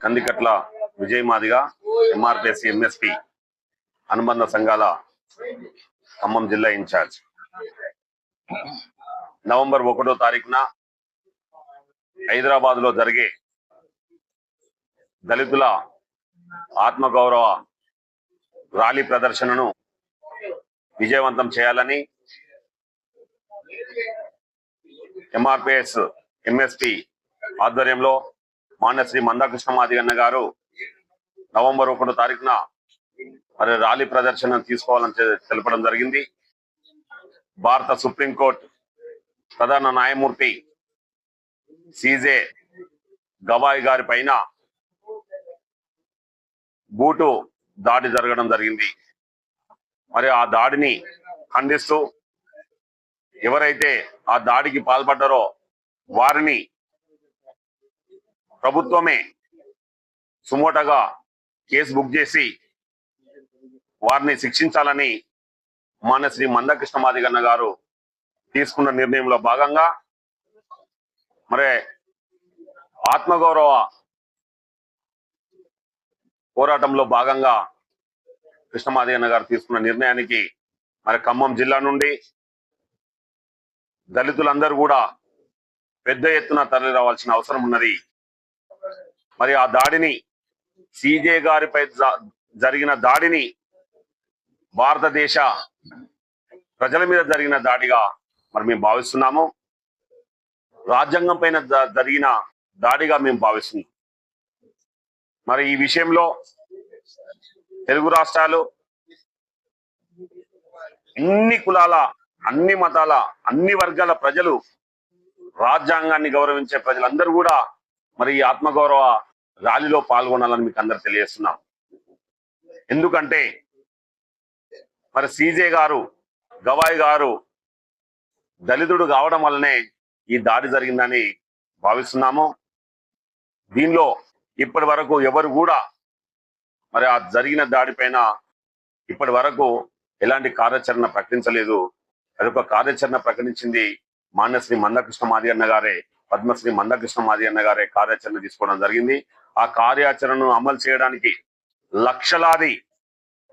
Kandikatla Vijay Madiga MRPS MSP అనుబంధ సంఘాల ఖమ్మం జిల్లా ఇన్ఛార్జ్. నవంబర్ 1వ తారీఖున హైదరాబాద్ లో జరిగే దళితుల ఆత్మగౌరవ ర్యాలీ ప్రదర్శనను విజయవంతం చేయాలని ఎంఆర్పిఎస్ ఎంఎస్పి ఆధ్వర్యంలో మాన్యశ్రీ మందాకృష్ణ మాదిగన్న గారు నవంబర్ 1వ తారీఖున మరి ర్యాలీ ప్రదర్శన తీసుకోవాలని తెలపడం జరిగింది. భారత సుప్రీంకోర్టు ప్రధాన న్యాయమూర్తి సిజే గవాయ్ గారి పైన బూటు దాడి జరగడం జరిగింది. మరి ఆ దాడిని ఖండిస్తూ ఎవరైతే ఆ దాడికి పాల్పడ్డారో వారిని ప్రభుత్వమే సుమోటగా కేసు బుక్ చేసి వారిని శిక్షించాలని మాన్యశ్రీ మందాకృష్ణ మాదిగన్న గారు తీసుకున్న నిర్ణయంలో భాగంగా మరి ఆత్మగౌరవ పోరాటంలో భాగంగా కృష్ణ మాదిగన్న గారు తీసుకున్న నిర్ణయానికి మరి ఖమ్మం జిల్లా నుండి దళితులందరూ కూడా పెద్ద ఎత్తున తరలి రావాల్సిన అవసరం ఉన్నది. మరి ఆ దాడిని సిజే గారిపై జరిగిన దాడిని భారతదేశ ప్రజల మీద జరిగిన దాడిగా మరి మేము భావిస్తున్నాము. రాజ్యాంగం పైన జరిగిన దాడిగా మేము భావిస్తున్నాం. మరి ఈ విషయంలో తెలుగు రాష్ట్రాలు అన్ని కులాల, అన్ని మతాల, అన్ని వర్గాల ప్రజలు, రాజ్యాంగాన్ని గౌరవించే ప్రజలందరూ కూడా మరి ఈ ఆత్మగౌరవ ర్యాలీలో పాల్గొనాలని మీకు అందరు తెలియజేస్తున్నాం. ఎందుకంటే మరి సిజే గారు, గవాయ్ గారు దళితుడు కావడం వల్లనే ఈ దాడి జరిగిందని భావిస్తున్నాము. దీనిలో ఇప్పటి వరకు ఎవరు కూడా మరి ఆ జరిగిన దాడిపైన ఇప్పటి వరకు ఎలాంటి కార్యాచరణ ప్రకటించలేదు. అదొక కార్యాచరణ ప్రకటించింది మాన్యశ్రీ మందాకృష్ణ మాదిగన్న గారే, పద్మశ్రీ మందాకృష్ణ మాదిగన్న గారే కార్యాచరణ తీసుకోవడం జరిగింది. ఆ కార్యాచరణను అమలు చేయడానికి లక్షలాది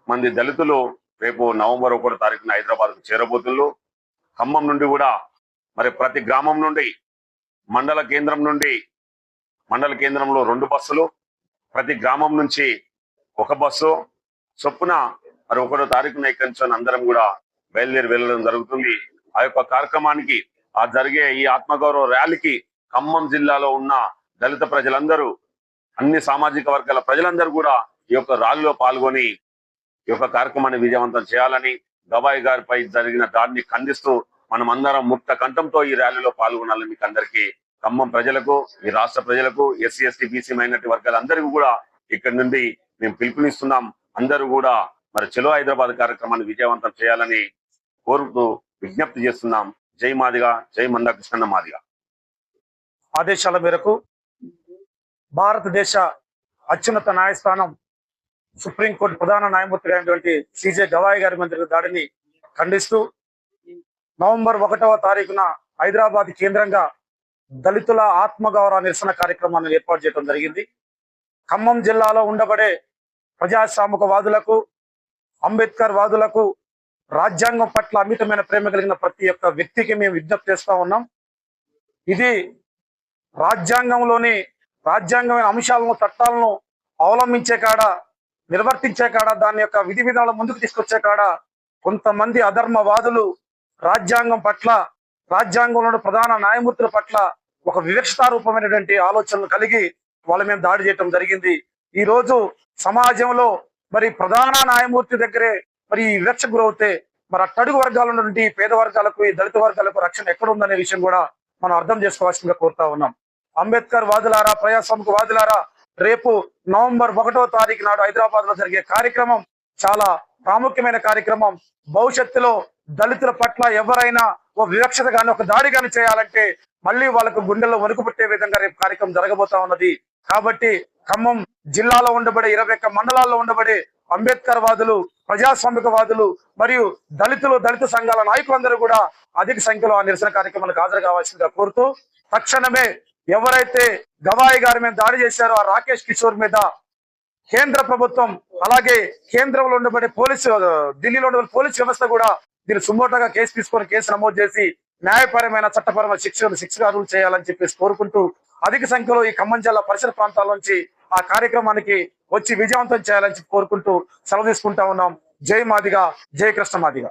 మంది దళితులు రేపు నవంబర్ 1వ తారీఖున హైదరాబాద్కు చేరబోతున్నారు. ఖమ్మం నుండి కూడా మరి ప్రతి గ్రామం నుండి మండల కేంద్రంలో 2 బస్సులు, ప్రతి గ్రామం నుంచి 1 బస్సు చొప్పున మరి 1వ తారీఖున ఇక్కడి నుంచి అందరం కూడా బయలుదేరి వెళ్ళడం జరుగుతుంది. ఆ యొక్క కార్యక్రమానికి, ఆ జరిగే ఈ ఆత్మగౌరవ ర్యాలీకి ఖమ్మం జిల్లాలో ఉన్న దళిత ప్రజలందరూ, అన్ని సామాజిక వర్గాల ప్రజలందరూ కూడా ఈ యొక్క ర్యాలీలో పాల్గొని ఈ యొక్క కార్యక్రమాన్ని విజయవంతం చేయాలని, గవాయ్ గారిపై జరిగిన దాడిని ఖండిస్తూ మనం అందరం ముక్త కంఠంతో ఈ ర్యాలీలో పాల్గొనాలని మీకు అందరికీ, ఖమ్మం ప్రజలకు, ఈ రాష్ట్ర ప్రజలకు, ఎస్సీ ఎస్టీ బీసీ మైనారిటీ వర్గాలందరికీ కూడా ఇక్కడి నుండి మేము పిలుపునిస్తున్నాం. అందరూ కూడా మరి చలో హైదరాబాద్ కార్యక్రమాన్ని విజయవంతం చేయాలని కోరుతూ విజ్ఞప్తి చేస్తున్నాం. జై మాదిగ, జై మందాకృష్ణ మాదిగ. ఆదేశాల మేరకు భారతదేశ అత్యున్నత న్యాయస్థానం సుప్రీంకోర్టు ప్రధాన న్యాయమూర్తి అయినటువంటి సిజే గవాయ్ గారి మంత్రి దాడిని ఖండిస్తూ నవంబర్ 1వ తారీఖున హైదరాబాద్ కేంద్రంగా దళితుల ఆత్మగౌరవ నిరసన కార్యక్రమాన్ని ఏర్పాటు చేయడం జరిగింది. ఖమ్మం జిల్లాలో ఉండబడే ప్రజాస్వామిక వాదులకు, అంబేద్కర్ వాదులకు, రాజ్యాంగం పట్ల అమితమైన ప్రేమ కలిగిన ప్రతి ఒక్క వ్యక్తికి మేము విజ్ఞప్తి చేస్తా ఉన్నాం. ఇది రాజ్యాంగమైన అంశాలను, చట్టాలను అవలంబించే కాడ, నిర్వర్తించే కాడ, దాని యొక్క విధి విధానాలు ముందుకు తీసుకొచ్చే కాడ కొంతమంది అధర్మవాదులు రాజ్యాంగం పట్ల, రాజ్యాంగంలోని ప్రధాన న్యాయమూర్తుల పట్ల ఒక వివక్షతారూపమైనటువంటి ఆలోచనలు కలిగి వాళ్ళ మీద దాడి చేయడం జరిగింది. ఈ రోజు సమాజంలో మరి ప్రధాన న్యాయమూర్తి దగ్గరే మరి ఈ వివక్ష గురవుతే మరి అట్టడుగు వర్గాల నుండి పేద వర్గాలకు, ఈ దళిత వర్గాలకు రక్షణ ఎక్కడ ఉందనే విషయం కూడా మనం అర్థం చేసుకోవాల్సిందిగా కోరుతా ఉన్నాం. అంబేద్కర్ వాదులారా, ప్రజాస్వామిక వాదులారా, రేపు నవంబర్ 1వ తారీఖు నాడు హైదరాబాద్ లో జరిగే కార్యక్రమం చాలా ప్రాముఖ్యమైన కార్యక్రమం. భవిష్యత్తులో దళితుల పట్ల ఎవరైనా ఓ వివక్షత గాని, ఒక దాడి గాని చేయాలంటే మళ్ళీ వాళ్ళకు గుండెల్లో వణుకు పుట్టే విధంగా రేపు కార్యక్రమం జరగబోతా ఉన్నది. కాబట్టి ఖమ్మం జిల్లాలో ఉండబడే 21 మండలాల్లో ఉండబడే అంబేద్కర్ వాదులు, ప్రజాస్వామిక వాదులు మరియు దళిత సంఘాల నాయకులందరూ కూడా అధిక సంఖ్యలో ఆ నిరసన కార్యక్రమాలకు హాజరు కావాల్సిందిగా కోరుతూ తక్షణమే ఎవరైతే గవాయి గారి మీద దాడి చేశారో ఆ రాకేష్ కిషోర్ మీద కేంద్ర ప్రభుత్వం అలాగే కేంద్రంలో ఉండబడే ఢిల్లీలో ఉండే పోలీస్ వ్యవస్థ కూడా దీన్ని సుమోటోగా కేసు నమోదు చేసి న్యాయపరమైన చట్టపరమైన శిక్షగా అమలు చేయాలని చెప్పేసి కోరుకుంటూ అధిక సంఖ్యలో ఈ ఖమ్మం జిల్లా పరిసర ప్రాంతాల నుంచి ఆ కార్యక్రమానికి వచ్చి విజయవంతం చేయాలని చెప్పి కోరుకుంటూ సెలవు తీసుకుంటా ఉన్నాం. జై మాదిగ, జై కృష్ణ మాదిగ.